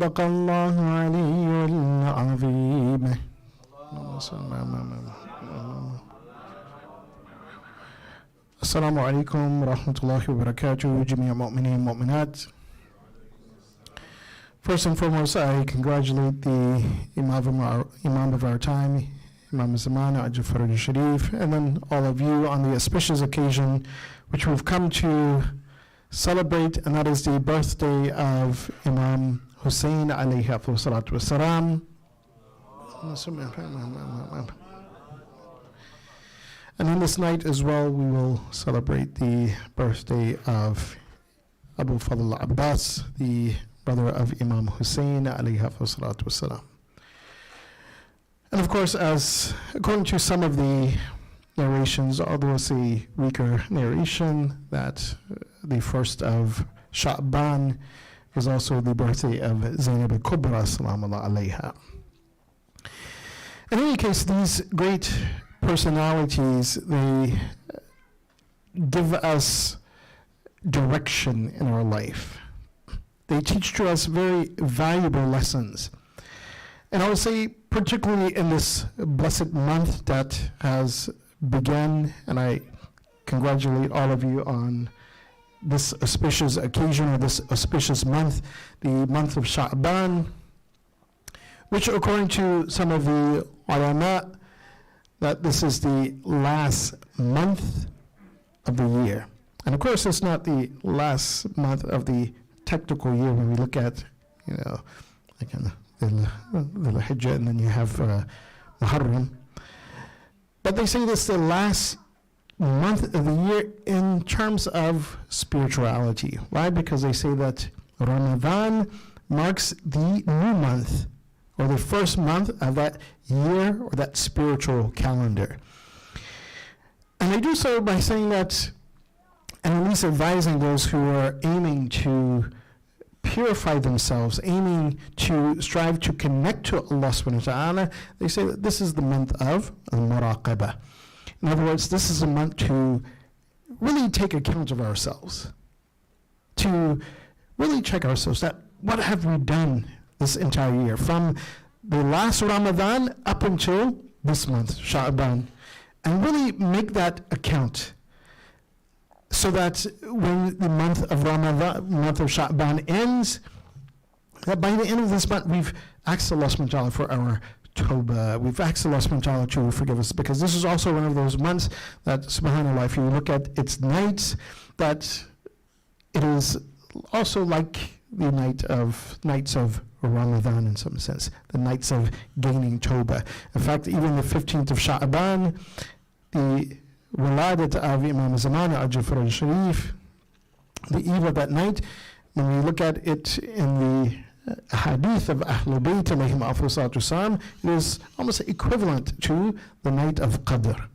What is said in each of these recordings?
صدق الله العلي العظيم. السلام عليكم ورحمة الله وبركاته جميع مؤمنين ومؤمنات. First and foremost, I congratulate the Imam of our time, Imam Zaman Al-Jafar al-Sharif, and then all of you on the auspicious occasion which we've come to celebrate, and that is the birthday of Imam Hussain alayhi salatu wassalam. And on this night as well, we will celebrate the birthday of Abu Fadl Abbas, the brother of Imam Hussain alayhi salatu wassalam. And of course, as according to some of the narrations, although it's a weaker narration, that the first of Shabaan is also the birthday of Zainab al-Kubra salamullah alayha. In any case, these great personalities, they give us direction in our life. They teach to us very valuable lessons. And I would say, particularly in this blessed month that has begun, and I congratulate all of you on this auspicious occasion, or this auspicious month, the month of Shabaan, which according to some of the ulama, that this is the last month of the year. And of course, it's not the last month of the technical year when we look at, like the Hijjah, and then you have Muharram. But they say this is the last month of the year in terms of spirituality. Why? Because they say that Ramadan marks the new month, or the first month of that year, or that spiritual calendar. And they do so by saying that, and at least advising those who are aiming to purify themselves, aiming to strive to connect to Allah subhanahu wa ta'ala, they say that this is the month of al-muraqabah. In other words, this is a month to really take account of ourselves, to really check ourselves, that what have we done this entire year, from the last Ramadan up until this month, Sha'ban, and really make that account, so that when the month of Ramadan, month of Sha'ban ends, that by the end of this month, we've asked Allah subhanahu wa ta'ala for our Tawbah. We've asked Allah subhanahu wa ta'ala to forgive us, because this is also one of those months that, subhanAllah, if you look at its nights, that it is also like the nights of Ramadan in some sense, the nights of gaining Tawbah. In fact, even the 15th of Sha'ban, the Waladat of Imam Zaman Al-Jafar al-Sharif, the eve of that night, when we look at it in the hadith of Ahlul Bayt alayhim afsalatu wasalam, it is almost equivalent to the night of Qadr.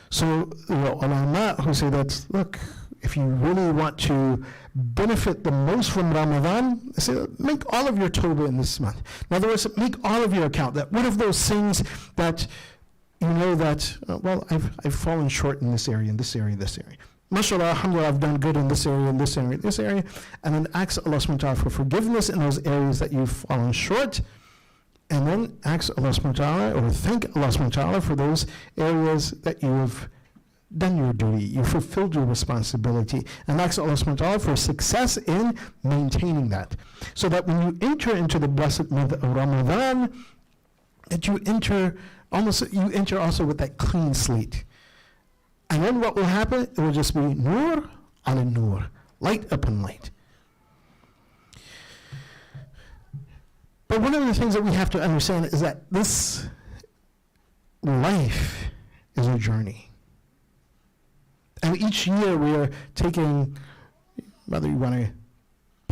So the ulama who say that, look, if you really want to benefit the most from Ramadan, they say, make all of your tawbah in this month. In other words, make all of your account. That one of those things that you know that, I've fallen short in this area, in this area, this area. MashaAllah, alhamdulillah, I've done good in this area, in this area, this area. And then ask Allah subhanahu wa ta'ala for forgiveness in those areas that you've fallen short. And then ask Allah subhanahu wa ta'ala, or thank Allah subhanahu wa ta'ala for those areas that you have done your duty, you fulfilled your responsibility, and ask Allah subhanahu wa ta'ala for success in maintaining that. So that when you enter into the blessed month of Ramadan, that you enter also with that clean slate. And then what will happen? It will just be nur ala nur, light upon light. But one of the things that we have to understand is that this life is a journey. And each year we are taking, whether you want to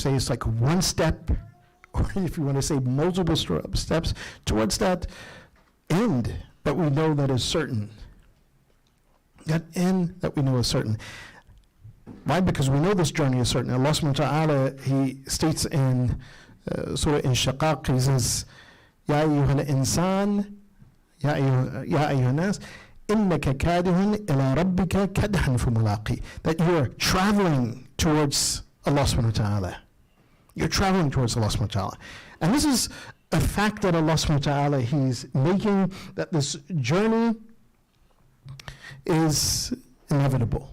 say it's like one step, or if you want to say multiple steps towards that end that we know that is certain. That end that we know is certain. Why? Because we know this journey is certain. Allah subhanahu wa ta'ala, He states in Surah Inshiqaq, He says, Ya ayyuhal insan, Ya ayyuhan nas, innaka kadihun ila rabbika kadhan famulaqi. That you are traveling towards Allah subhanahu wa ta'ala. You're traveling towards Allah subhanahu wa ta'ala. And this is a fact that Allah subhanahu wa ta'ala, He's making, that this journey is inevitable.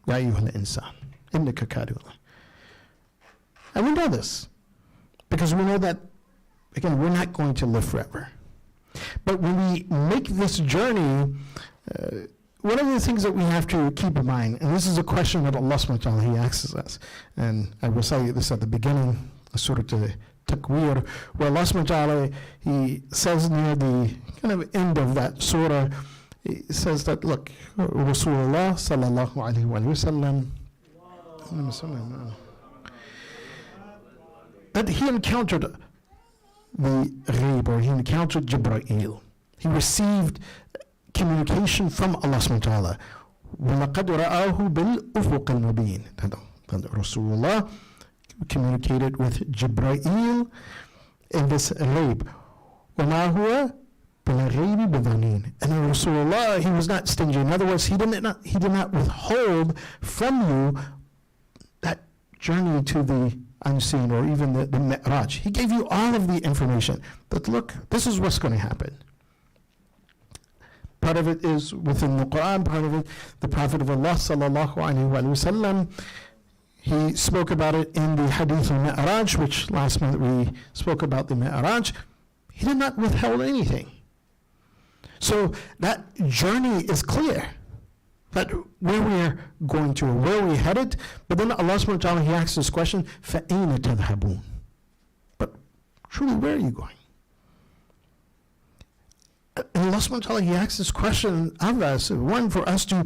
Ya ayyuhal insan, innaka kadihun. And we know this because we know that, again, we're not going to live forever. But when we make this journey, one of the things that we have to keep in mind, and this is a question that Allah subhanahu wa ta'ala, He asks us, and I will say this at the beginning, Surah Takwir, where Allah subhanahu wa ta'ala, He says near the kind of end of that surah, He says that, look, Rasulullah sallallahu alayhi wa sallam, that he encountered the ghaib, or he encountered Jibreel. He received communication from Allah subhanahu wa ta'ala. وَلَقَدْ رَآهُ بِالْأُفُقِ الْمُبِينِ. Rasulullah communicated with Jibreel in this ghaib. وَمَا هُوَ بِالْغَيْبِ بِضَنِينَ. And Rasulullah, he was not stingy. In other words, he did not withhold from you that journey to the unseen, or even the Mi'raj. He gave you all of the information. But look, this is what's going to happen. Part of it is within the Quran, part of it, the Prophet of Allah sallallahu alaihi wasallam, he spoke about it in the Hadith al-Mi'raj, which last month we spoke about the Mi'raj. He did not withhold anything. So that journey is clear, that where we're going to, where we're headed. But then Allah subhanahu wa ta'ala, He asks this question, فَأَيْنَ تَذْهَبُونَ? But truly, where are you going? And Allah subhanahu wa ta'ala, He asks this question of us, one, for us to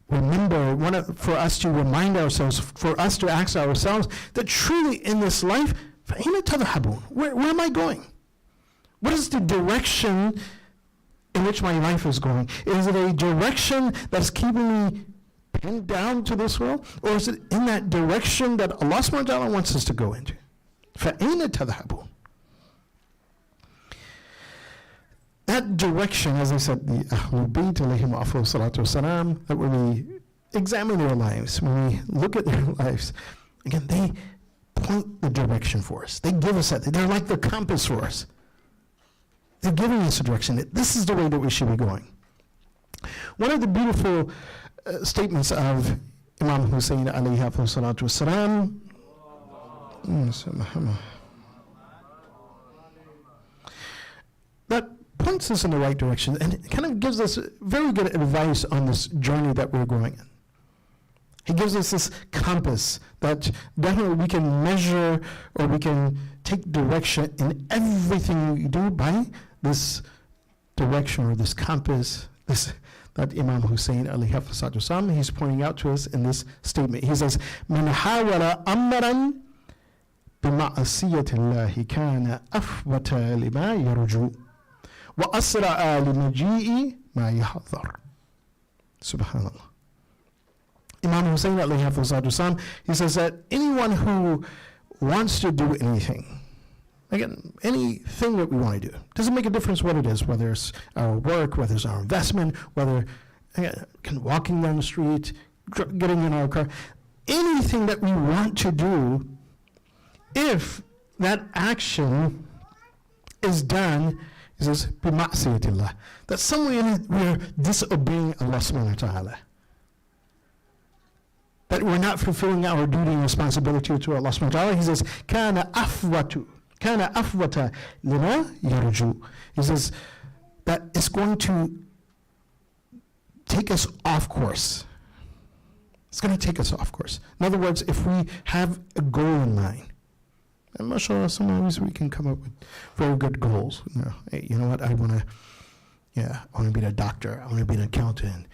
remember, for us to remind ourselves, for us to ask ourselves that truly in this life, فَأَيْنَ تَذْهَبُونَ? Where am I going? What is the direction in which my life is going? Is it a direction that's keeping me pinned down to this world? Or is it in that direction that Allah subhanahu wa ta'ala wants us to go into? فَأَيْنَ تَذْهَبُونَ? That direction, as I said, the Ahlul Bayt alayhim afdal salatu wasalam, that when we examine their lives, when we look at their lives, again, they point the direction for us. They give us that. They're like the compass for us. They're giving us a direction. This is the way that we should be going. One of the beautiful statements of Imam Hussain alayhi salatu wasalam, that points us in the right direction, and it kind of gives us very good advice on this journey that we're going in. He gives us this compass that definitely we can measure, or we can take direction in everything we do by this direction, or this compass, that Imam Hussain alayhi salatu wasalam, he's pointing out to us in this statement. He says, "Man hawala amran bima'asiyati Allahi kana afwata lima yarju wa asra'a limaji'i ma yahdhar." Subhanallah. Imam Hussain alayhi salatu wasalam, he says that anyone who wants to do anything, again, anything that we want to do, doesn't make a difference what it is, whether it's our work, whether it's our investment, whether walking down the street, getting in our car, anything that we want to do, if that action is done, he says, bima'siyatillah, that somewhere we're disobeying Allah subhanahu wa ta'ala, that we're not fulfilling our duty and responsibility to Allah subhanahu wa ta'ala. He says, kana afwata lima yarju. He says that it's going to take us off course. It's going to take us off course. In other words, if we have a goal in mind, and mashallah, sometimes we can come up with very good goals. Hey, you know what, I want to be a doctor, I want to be an accountant,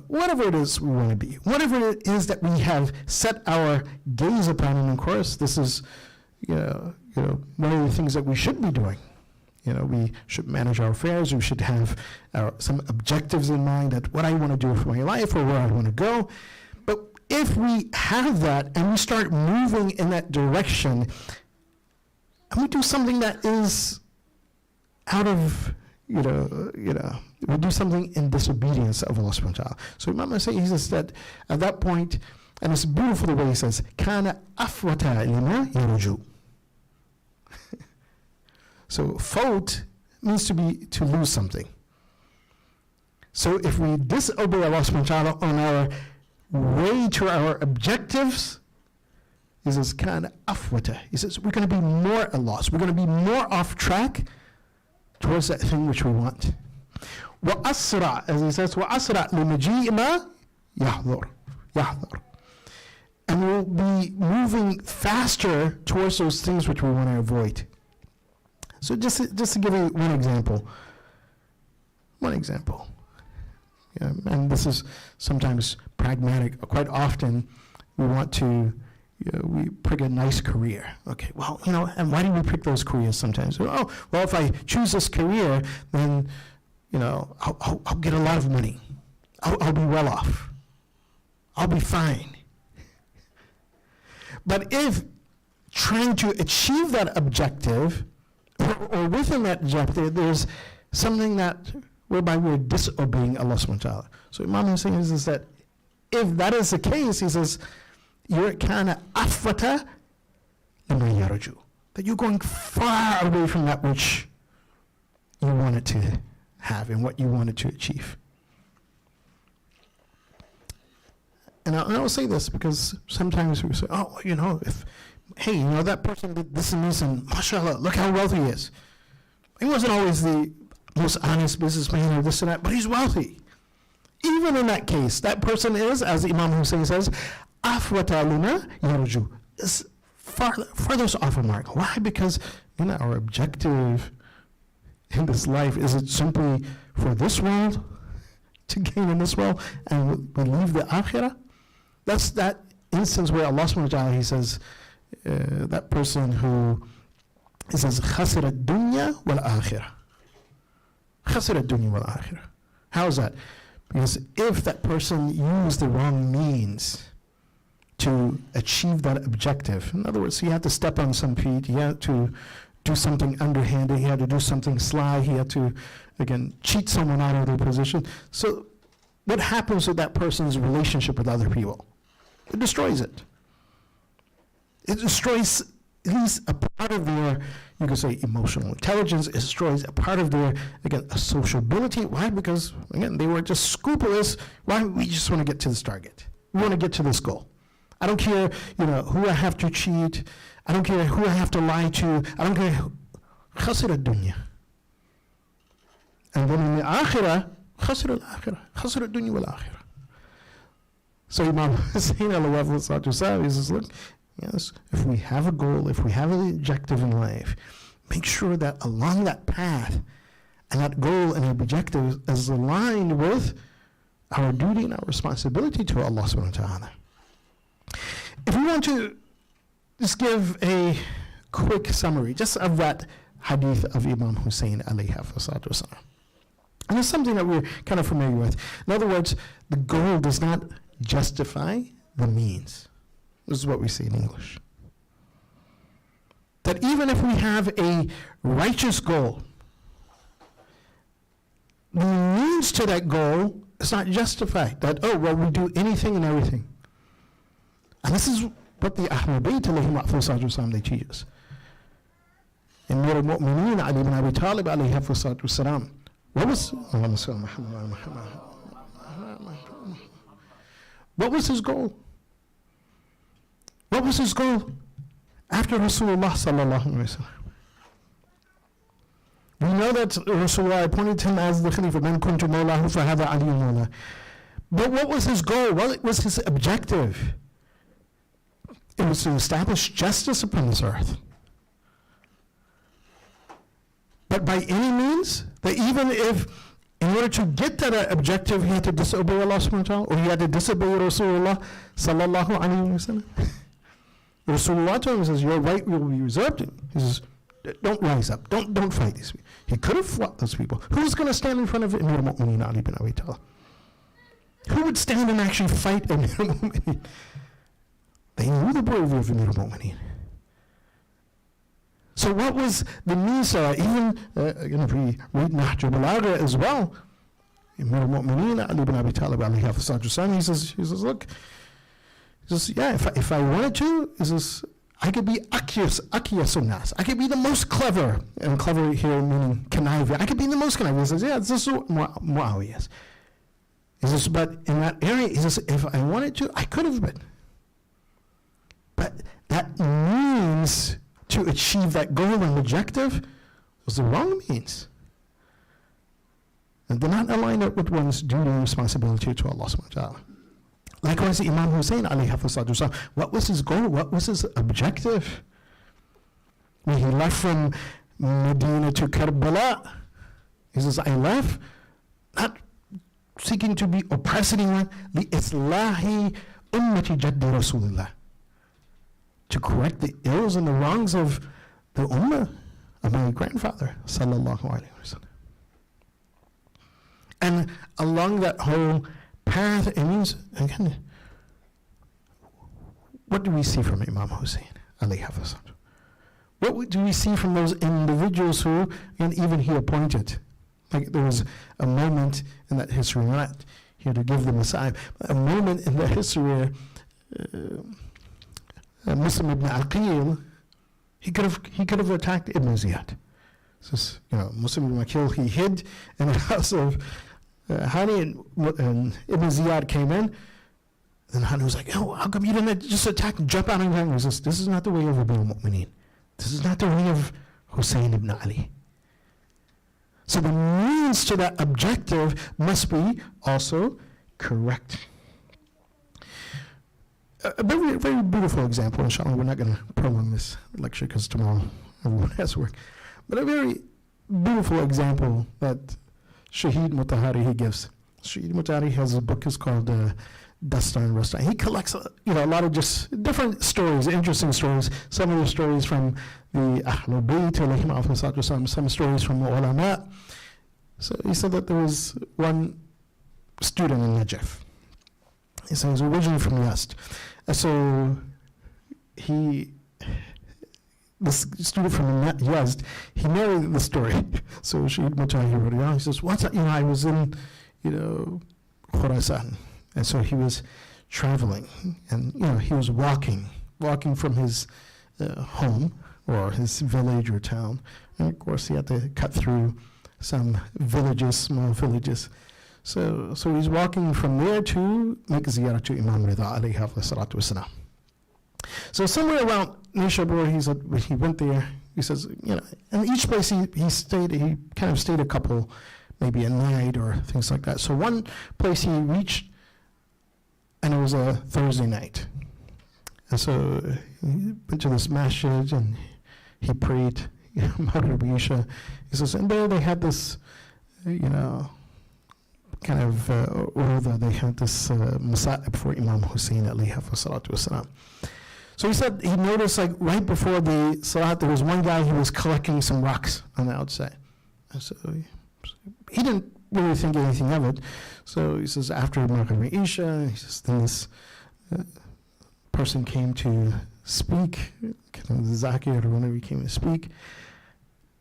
whatever it is we want to be, whatever it is that we have set our gaze upon, and of course, this is, one of the things that we should be doing. We should manage our affairs. We should have some objectives in mind, that what I want to do for my life, or where I want to go. But if we have that and we start moving in that direction, and we do something that is out of, we do something in disobedience of Allah subhanahu wa ta'ala. So Imam Hussain, he says that at that point, and it's beautiful the way he says, kana afwata lima yarju. So faut means to lose something. So if we disobey Allah subhanahu wa ta'ala on our way to our objectives, he says, kana afwata. He says, we're going to be more at loss. We're going to be more off track towards that thing which we want. Wa asra, as he says, wa asra limaji ma yahdhur. And we'll be moving faster towards those things which we want to avoid. So just to give you one example. Yeah, and this is sometimes pragmatic. Quite often, we want to, we pick a nice career. Okay, well, and why do we pick those careers sometimes? Oh, well, if I choose this career, then, I'll get a lot of money. I'll be well off. I'll be fine. But if trying to achieve that objective, or within that objective, there's something whereby we're disobeying Allah subhanahu wa ta'ala. So Imam Hussain is that if that is the case, he says, you're kana afwata lima yarju. That you're going far away from that which you wanted to have and what you wanted to achieve. And I'll say this because sometimes we say, that person did this and this, and mashallah, look how wealthy he is. He wasn't always the most honest businessman or this and that, but he's wealthy. Even in that case, that person is, as Imam Hussain says, afwata lima yarju, is farthest off a mark. Why? Because our objective in this life, is it simply for this world, to gain in this world, and we leave the akhirah? That's that instance where Allah subhanahu wa ta'ala, he says, that person who, he says, khasira dunya wal akhirah. Khasira dunya wal akhirah. How is that? Because if that person used the wrong means to achieve that objective, in other words, he had to step on some feet, he had to do something underhanded, he had to do something sly, he had to, again, cheat someone out of their position. So what happens with that person's relationship with other people? It destroys it. It destroys at least a part of their, you could say, emotional intelligence. It destroys a part of their, again, sociability. Why? Because, again, they were just scrupulous. Why? We just want to get to this target. We want to get to this goal. I don't care, who I have to cheat. I don't care who I have to lie to. I don't care. Khasir ad-dunya. And then in the akhirah, khasir al-akhirah. Khasir ad-dunya wal-akhirah. So Imam Hussain he says, look, yes, if we have a goal, if we have an objective in life, make sure that along that path, and that goal and objective is aligned with our duty and our responsibility to Allah subhanahu wa ta'ala. If we want to just give a quick summary just of that hadith of Imam Hussain alayhi salatu wasalam. And it's something that we're kind of familiar with. In other words, the goal does not justify the means. This is what we say in English. That even if we have a righteous goal, the means to that goal is not justified. That, we do anything and everything. And this is what the Ahlul Bayt they teach us. Amir al-Mu'mineen Ali ibn Abi Talib alayhi salatu wasalam. What was his goal? What was his goal after Rasulullah sallallahu alaihi wasallam? We know that Rasulullah appointed him as the Khalifa. Man kuntu mawlahu fahadha aliyyun mawla. But what was his goal? What was his objective? It was to establish justice upon this earth. But by any means, that even if in order to get to that objective, he had to disobey Allah subhanahu wa ta'ala, or he had to disobey Rasulullah sallallahu alayhi wa sallam. Rasulullah told him, he says, your right will be reserved. He says, don't rise up, don't fight these people. He could have fought those people. Who's going to stand in front of Amir al-Mu'mineen Ali ibn Abi Talib? Who would stand and actually fight Amir al-Mu'mineen? They knew the bravery of Amir al-Mu'mineen. So what was the means? Even if we read Nahj al-Balagha as well, Amir al-Mu'mineen Ali ibn Abi Talib alayhi salatu wasalam, he says, look, he says, yeah, if I wanted to, he says, I could be akiyas nas. I could be the most clever, and clever here meaning conniving. I could be the most conniving. He says, yeah, this is what Muawiyah is. He says, but in that area, he says, if I wanted to, I could have been. But that means to achieve that goal and objective was the wrong means. And did not align it with one's duty and responsibility to Allah subhanahu wa ta'ala. Likewise, Imam Hussain alayhi salatu, what was his goal? What was his objective? When he left from Medina to Karbala, he says, I left not seeking to be oppressed anyone, li-islahi ummati jaddi Rasulullah, to correct the ills and the wrongs of the ummah of my grandfather, sallallahu alayhi wa sallam. And along that whole path, it means, again, what do we see from Imam Hussain, alayhi salatu? What do we see from those individuals who, and even he appointed? Like there was a moment in that history, we're not here to give the Messiah, but a moment in that history where Muslim ibn Aqil, he could have attacked Ibn Ziyad. So, Muslim ibn Aqil, he hid in the house of Hani, and Ibn Ziyad came in, and Hani was like, oh, how come you didn't just attack and jump out on him? He says, this is not the way of Abil Mu'mineen. This is not the way of Hussain ibn Ali. So the means to that objective must be also correct. A very, very beautiful example, inshallah. We're not going to prolong this lecture because tomorrow everyone has work. But a very beautiful example that Shaheed Mutahari, he gives. Shaheed Mutahari has a book, it's called Dastan Rastan. He collects a lot of just different stories, interesting stories. Some of the stories from the Ahlul Bayt, some stories from the ulama. So he said that there was one student in Najaf. He said he was originally from Yazd. And so this student from Yazd, he narrated the story. So Shaheed Mutahari wrote it down. He says, I was in, Khurasan. And so he was traveling, and he was walking from his home or his village or town, and of course he had to cut through some villages, small villages. So he's walking from there to make ziyarah to Imam Rida alayhi salatu wasalam. So somewhere around Nishabur, he went there. He says, and each place he stayed, he kind of stayed a couple, maybe a night or things like that. So one place he reached, and it was a Thursday night. And so he went to this masjid and he prayed, Maghrib Isha. He says, and there they had this, kind of urda, they had this masa'ib for Imam Hussain alayhi salatu wasalam. So he said he noticed right before the salat, there was one guy who was collecting some rocks on the outside. And so he didn't really think anything of it. So he says after Maghrib Isha, he says then this person came to speak, the Zakir or whenever he came to speak,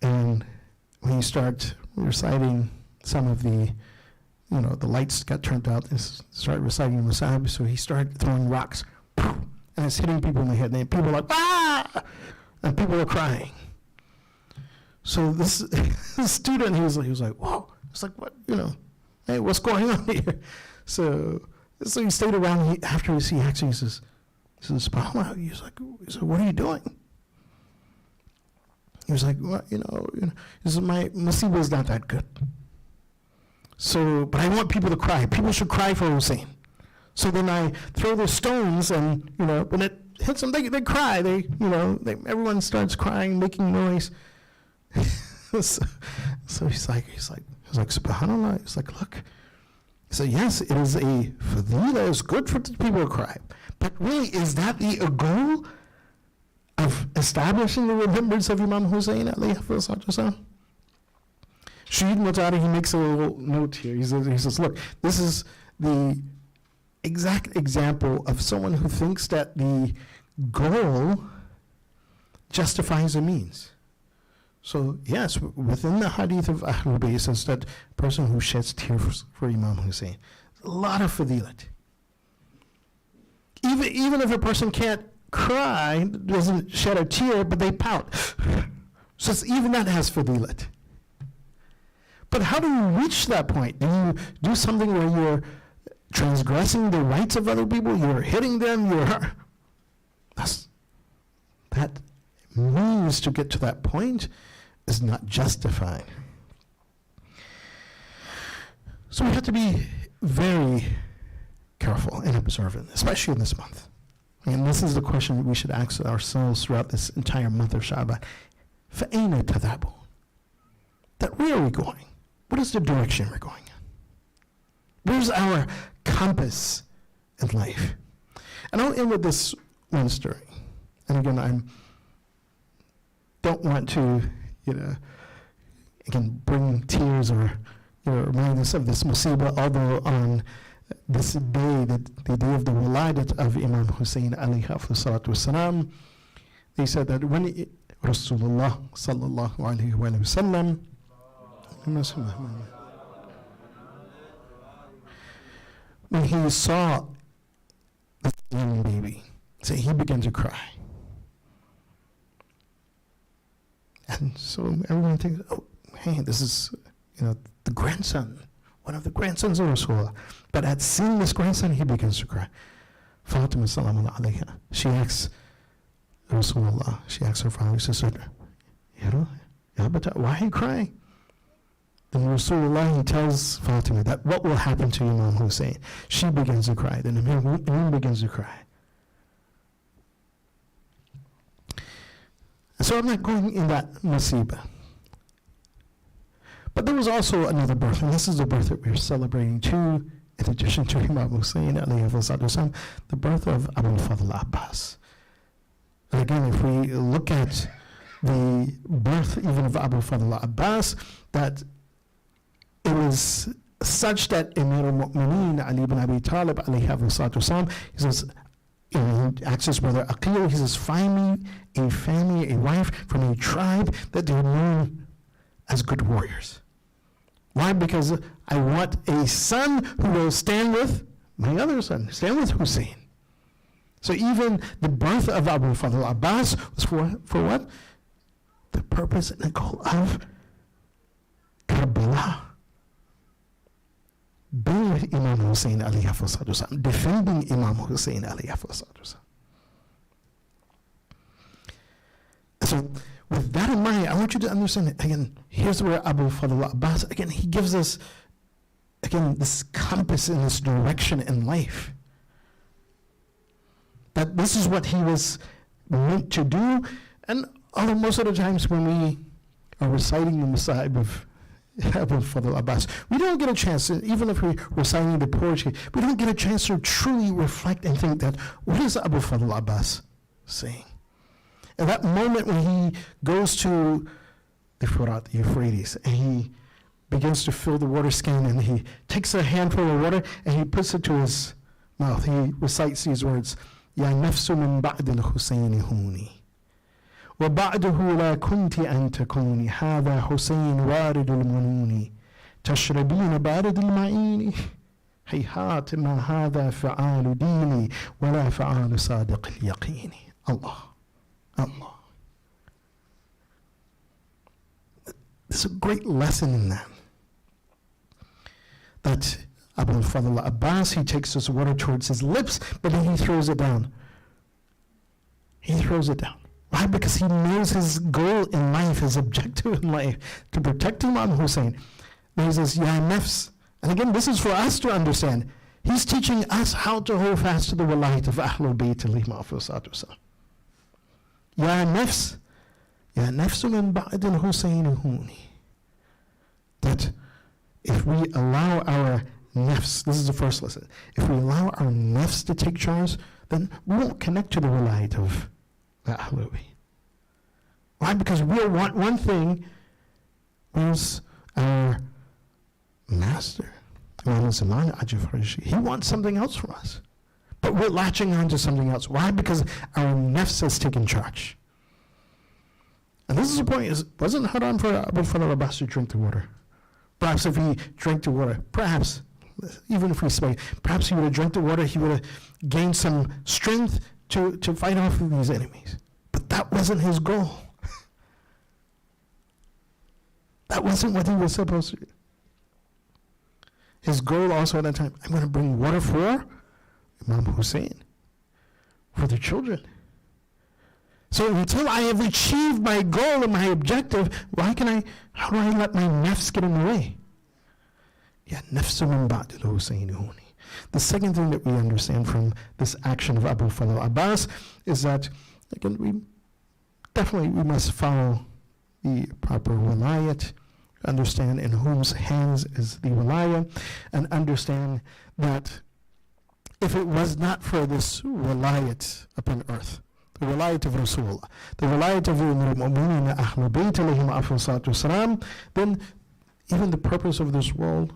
and when you start reciting some of the, the lights got turned out and started reciting the Masab, so he started throwing rocks, and it's hitting people in the head, and people are like, ah! And people are crying. So this student, he was like, whoa. It's like, what, hey, what's going on here? So he stayed around. After he actually says, SubhanAllah. He said, what are you doing? He was like, well, he says, my masibah is not that good. So, but I want people to cry. People should cry for Hussain. So then I throw the stones, and when it hits them, they cry. Everyone starts crying, making noise. So he's like, SubhanAllah. He's like, look. So yes, it is a fadila. It's good for people to cry. But really, is that the goal of establishing the remembrance of Imam Hussain alayhi salatu? Shaheed Mutahari, he makes a little note here. He says, look, this is the exact example of someone who thinks that the goal justifies the means. So yes, within the hadith of Ahlul Bayt, it says that person who sheds tears for Imam Hussain, a lot of fadilat. Even if a person can't cry, doesn't shed a tear, but they pout. So even that has fadilat. But how do you reach that point? Do you do something where you're transgressing the rights of other people? You're hitting them? That means to get to that point is not justified. So we have to be very careful and observant, especially in this month. And this is the question we should ask ourselves throughout this entire month of Shabaan. فَأَيْنَ تَذْهَبُونَ? That where are we going? What is the direction we're going in? Where's our compass in life? And I'll end with this one story. And again, I don't want to, again, bring tears or remind us of this musibah, although on this day, the day of the wiladat of Imam Hussain alayhi salatu wasalam, they said that when Rasulullah sallallahu alayhi wa sallam, when he saw the young baby, so he began to cry. And so everyone thinks, oh, hey, this is, the grandson, one of the grandsons of Rasulullah. But at seeing this grandson, he begins to cry. Fatima sallallahu alayha, she asks Rasulullah, she asks her father, she said, why are you crying? Then Rasulullah, he tells Fatima that what will happen to Imam Hussain. She begins to cry. Then Imam begins to cry. So I'm not going in that musibah. But there was also another birth, and this is the birth that we're celebrating too, in addition to Imam Hussain, the birth of Abu Fadl Abbas. And again, if we look at the birth even of Abu Fadl Abbas, that it was such that Amir al-Mu'mineen, Ali ibn Abi Talib, he says, he asks his brother Aqil, he says, find me a family, a wife from a tribe that they're known as good warriors. Why? Because I want a son who will stand with my other son, stand with Hussein. So even the birth of Abu Fadl Abbas was for what? The purpose and the goal of Karbala. Being with Imam Hussain alayhi salatu, defending Imam Hussain alayhi salatu. So with that in mind, I want you to understand that, again, here's where Abu Fadl Abbas, again, he gives us, again, this compass in this direction in life. That this is what he was meant to do. And although most of the times when we are reciting the Masa'ib of Abu Fadl Abbas, we don't get a chance, even if we're reciting the poetry, we don't get a chance to truly reflect and think that, what is Abu Fadl Abbas saying? At that moment when he goes to the Furat, the Euphrates, and he begins to fill the water skin, and he takes a handful of water and he puts it to his mouth. He recites these words, Ya nafsu min ba'd al-Husayni huni. وبعده لا كنت أن تكوني هذا حسين وارد المنون تشربين بارد المعين هيهات ما هذا فعال ديني ولا فعال صادق اليقين. Allah. Allah. There's a great lesson in that. That Abu Fadl Abbas, he takes his water towards his lips, but then he throws it down. He throws it down. Why? Because he knows his goal in life, his objective in life, to protect Imam Hussain. Then he says, Ya nafs. And again, this is for us to understand. He's teaching us how to hold fast to the walayat of Ahlul Bayt al-Imam Hussain. Ya nafs. Ya nafsu min ba'd al-Hussain huni. That if we allow our nafs, this is the first lesson, if we allow our nafs to take charge, then we won't connect to the walayat of Ahlul Bayt. Why? Because we want one thing, whereas our master, he wants something else from us. But we're latching on to something else. Why? Because our nafs has taken charge. And this is the point, it wasn't haram for Abu Fadl Abbas to drink the water. Perhaps if he drank the water, perhaps, even if we say, perhaps he would have drank the water, he would have gained some strength, to fight off these enemies. But that wasn't his goal. That wasn't what he was supposed to do. His goal also at that time, I'm going to bring water for Imam Hussain, for the children. So until I have achieved my goal and my objective, how do I let my nafs get in the way? Ya nafsu min ba'd al-Hussain huni. The second thing that we understand from this action of Abu Fadl Abbas is that, again, we must follow the proper wilayat, understand in whose hands is the wilayah, and understand that if it was not for this wilayat upon earth, the wilayat of Rasulullah, the wilayat of the Mu'mineen Ahlul Bayt alayhim afdal salatu wassalam, then even the purpose of this world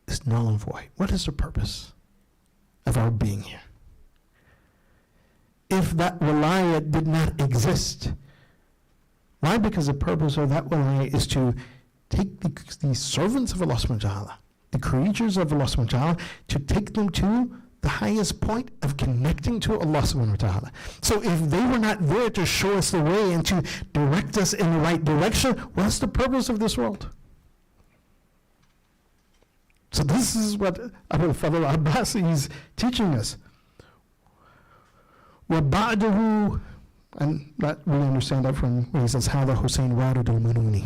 is null and void. What is the purpose of our being here? If that wilayat did not exist, why? Because the purpose of that wilayat is to take the servants of Allah subhanahu wa ta'ala, the creatures of Allah subhanahu wa ta'ala, to take them to the highest point of connecting to Allah subhanahu wa ta'ala. So if they were not there to show us the way and to direct us in the right direction, what's the purpose of this world? So this is what Abu Fadl Abbas is teaching us. وَبَعْدَهُ, and that we understand that from when he says, هَذَا Hussain وَارِدُ الْمُنُونِ.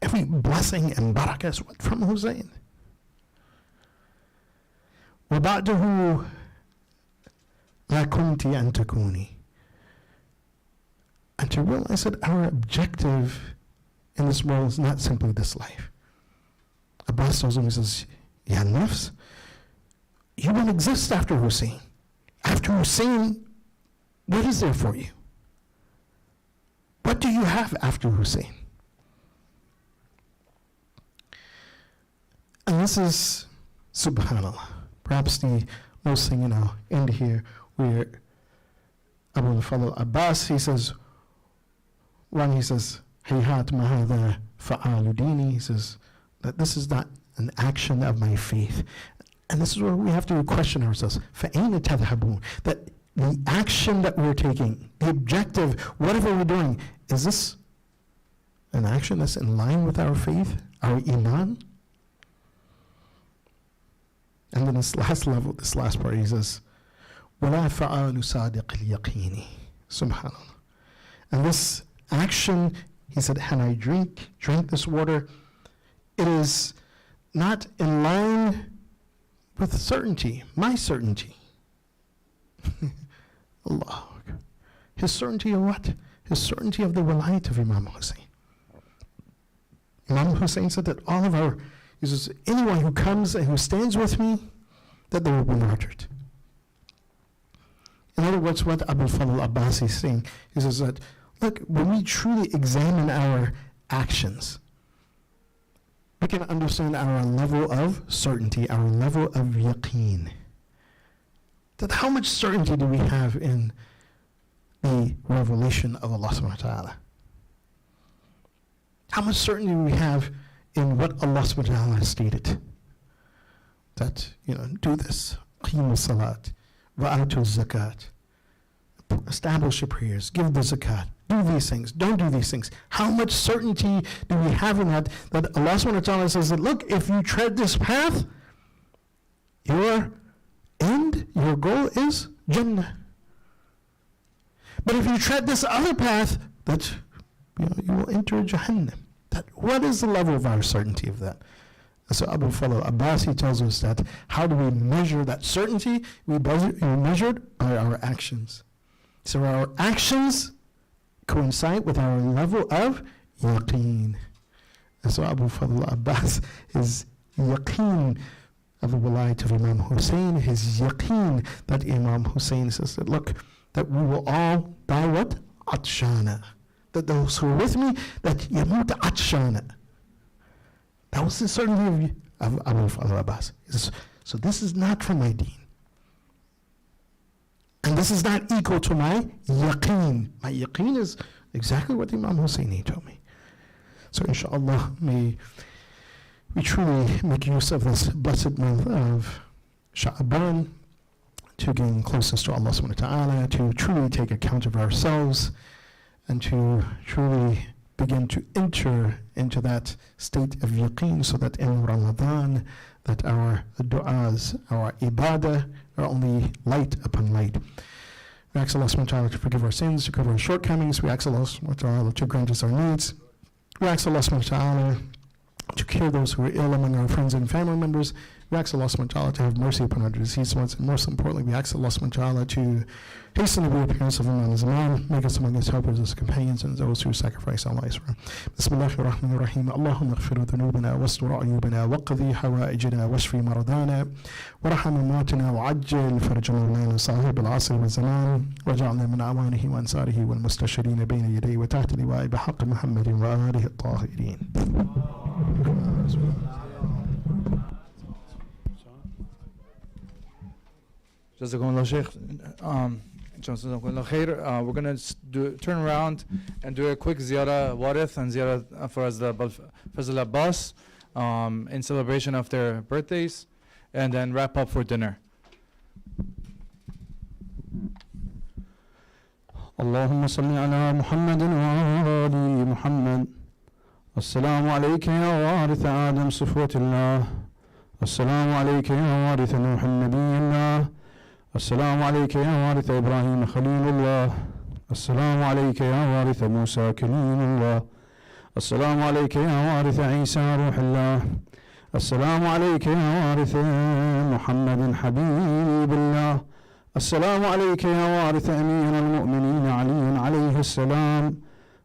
Every blessing and barakah is from Hussain. وَبَعْدَهُ لَا كُنْتِ أَن تَكُونِ. And to realize that our objective in this world is not simply this life. Abbas tells him, he says, Ya nafs, you won't exist after Hussain. After Hussain, what is there for you? What do you have after Hussain? And this is, subhanAllah, perhaps the most thing, end here, where Abu Fadl Abbas, he says, Hayhat mahadha fa'alu dini, he says, that this is not an action of my faith. And this is where we have to question ourselves. فَأَيْنَ تَذْهَبُونَ? That the action that we're taking, the objective, whatever we're doing, is this an action that's in line with our faith, our iman? And then this last level, this last part, he says, وَلَا فَعَالُ صَادِقِ الْيَقِينِ. SubhanAllah. And this action, he said, when I drink this water, it is not in line with certainty, my certainty. Allah. His certainty of what? His certainty of the wilayat of Imam Hussain. Imam Hussain said that he says, anyone who comes and who stands with me, that they will be martyred. In other words, what Abu Fadl Abbas is saying, he says that, look, when we truly examine our actions, we can understand our level of certainty, our level of yaqeen. That how much certainty do we have in the revelation of Allah subhanahu wa ta'ala? How much certainty do we have in what Allah subhanahu wa ta'ala has stated? That, do this, qimu salat, wa'atu zakat, establish your prayers, give the zakat, do these things, don't do these things. How much certainty do we have in that Allah subhanahu wa ta'ala says that, look, if you tread this path, your end, your goal is Jannah. But if you tread this other path, that you will enter Jahannam. What is the level of our certainty of that? And so Abu Fadl Abbas, he tells us that how do we measure that certainty? We measure it by our actions. So our actions coincide with our level of yaqeen. And so Abu Fadl Abbas, his yaqeen of the wilayat of Imam Hussain, his yaqeen that Imam Hussain says that, look, that we will all die what? Atshana. That those who are with me, that yamut atshana. That was the certainty of Abu Fadl Abbas. He says, so this is not from my deen. And this is not equal to my yaqeen. My yaqeen is exactly what Imam Hussaini told me. So inshallah, may we truly make use of this blessed month of Shabaan to gain closeness to Allah subhanahu wa ta'ala, to truly take account of ourselves, and to truly begin to enter into that state of yaqeen, so that in Ramadan, that our du'as, our ibadah are only light upon light. We ask Allah subhanahu wa ta'ala to forgive our sins, to cover our shortcomings. We ask Allah subhanahu wa ta'ala to grant us our needs. We ask Allah subhanahu wa ta'ala to cure those who are ill among our friends and family members. We ask Allah subhanahu wa ta'ala to have mercy upon our deceased ones, and most importantly, we ask Allah subhanahu wa ta'ala to hasten the reappearance of Imam Zaman, make us among his helpers, his companions, and those who sacrifice our lives for him. Bismillahir Rahmanir Rahim. Allahumma ighfir dhunubana wastur ayubana waqdi hawaijana washfi maradana warham amatina wa'ajjil farajana lana sahib al-asr wa zaman waj'alna min awanihi wa ansarihi wal mustashirina bayna yaday wa tahta liwa'i bihaqq Muhammadin wa alihi at-tahirin. Jazakumullah Shaykh. We're going to turn around and do a quick ziyarah warith and ziyarah for Fazl Abbas in celebration of their birthdays, and then wrap up for dinner. اللهم صل على محمد وآل محمد. السلام عليك يا وارث آدم صفوة الله. السلام عليك يا وارث نوح النبي الله. السلام عليك يا وارث إبراهيم خليل الله. السلام عليك يا وارث موسى كليم الله. السلام عليك يا وارث عيسى روح الله. السلام عليك يا وارث محمد حبيب الله. السلام عليك يا وارث أمير المؤمنين علي عليه السلام.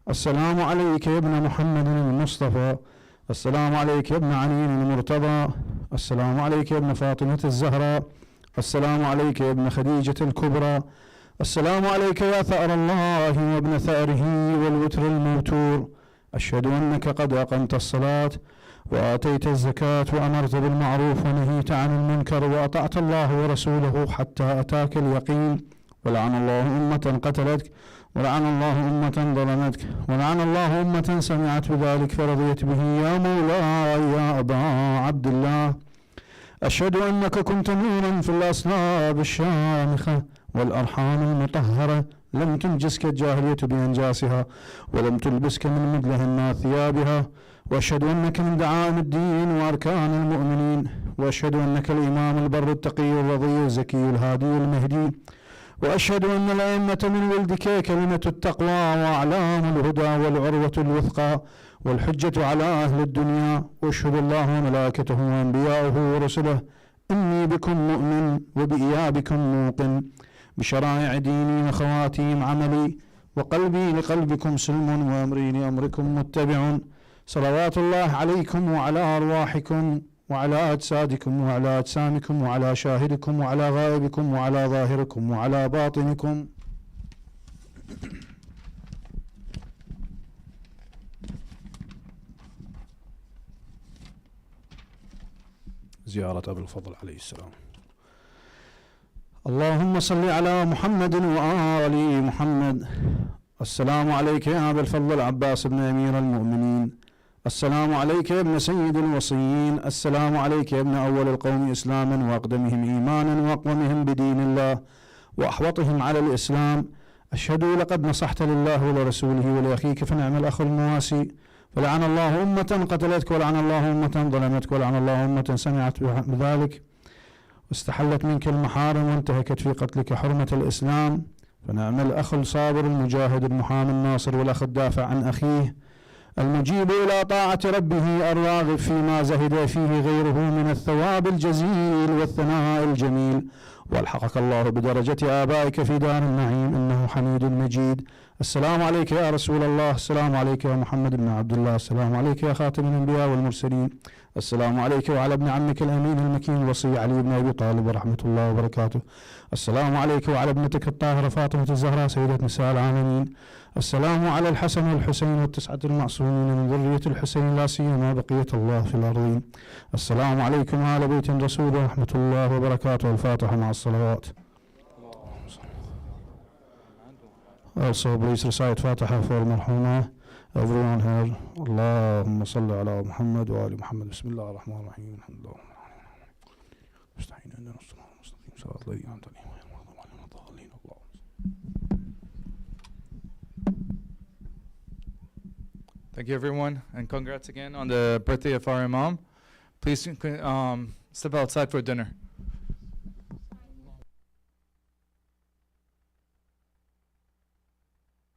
السلام عليك يا ابن محمد المصطفى. السلام عليك يا ابن علي المرتضى. السلام عليك يا ابن فاطمة الزهراء. السلام عليك يا ابن خديجة الكبرى. السلام عليك يا ثأر الله وابن ثأره والوتر الموتور. أشهد أنك قد أقمت الصلاة وآتيت الزكاة وأمرت بالمعروف ونهيت عن المنكر وأطعت الله ورسوله حتى أتاك اليقين. ولعن الله أمة قتلتك، ولعن الله أمة ظلمتك، ولعن الله أمة سمعت بذلك فرضيت به. يا مولاي يا أبا عبد الله، أشهد أنك كنت نورا في الأصلاب الشامخة والأرحام المطهرة، لم تنجسك الجاهلية بأنجاسها ولم تلبسك من مدلهن ثيابها. وأشهد أنك من دعائم الدين وأركان المؤمنين. وأشهد أنك الإمام البر التقي الرضي الزكي الهادي المهدي. وأشهد أن الأئمة من ولدك كلمة التقوى وأعلام الهدى والعروة الوثقى والحجة على أهل الدنيا. وأشهد الله وملائكته وأنبياءه ورسله إني بكم مؤمن وبإيابكم موقن، بشرائع ديني وخواتيم عملي، وقلبي لقلبكم سلم وأمري لأمركم متبع. صلوات الله عليكم وعلى أرواحكم وعلى أجسادكم وعلى أجسامكم وعلى شاهدكم وعلى غائبكم وعلى ظاهركم وعلى باطنكم. زيارة أبي الفضل عليه السلام. اللهم صل على محمد وآل محمد. السلام عليك يا أبا الفضل عباس بن أمير المؤمنين. السلام عليك يا ابن سيد الوصيين. السلام عليك يا ابن أول القوم إسلاما وأقدمهم إيمانا وأقومهم بدين الله وأحوطهم على الإسلام. أشهد لقد نصحت لله ولرسوله ولأخيك فنعم الأخ المواسي. فلعن الله أمة قتلتك، ولعن الله أمة ظلمتك، ولعن الله أمة سمعت بذلك واستحلت منك المحارم وانتهكت في قتلك حرمة الإسلام. فنعم الأخ الصابر المجاهد المحامي الناصر، والأخ الدافع عن أخيه المجيب إلى طاعة ربه الراغب فيما زهد فيه غيره من الثواب الجزيل والثناء الجميل. والحقك الله بدرجة آبائك في دار النعيم إنه حميد مجيد. السلام عليك يا رسول الله. السلام عليك يا محمد بن عبد الله. السلام عليك يا خاتم الأنبياء والمرسلين. السلام عليك وعلى ابن عمك الأمين المكين الوصي علي بن أبي طالب ورحمة الله وبركاته. السلام عليك وعلى ابنتك الطاهرة فاطمة الزهراء سيدة نساء العالمين. السلام على الحسن والحسين والتسعة المعصومين من ذرية الحسين لا سيما بقية الله في الأرضين. السلام عليكم آل بيت الرسول ورحمة الله وبركاته. الفاتحة مع الصلوات. Also please recite Fatiha for Marhuma. Everyone here. اللهم صل على محمد وآل محمد. بسم الله الرحمن الرحيم. الحمد لله. مستعين عندنا الصراط المستقيم صراط الذين أنعمت عليهم. Thank you, everyone, and congrats again on the birthday of our Imam. Please step outside for dinner.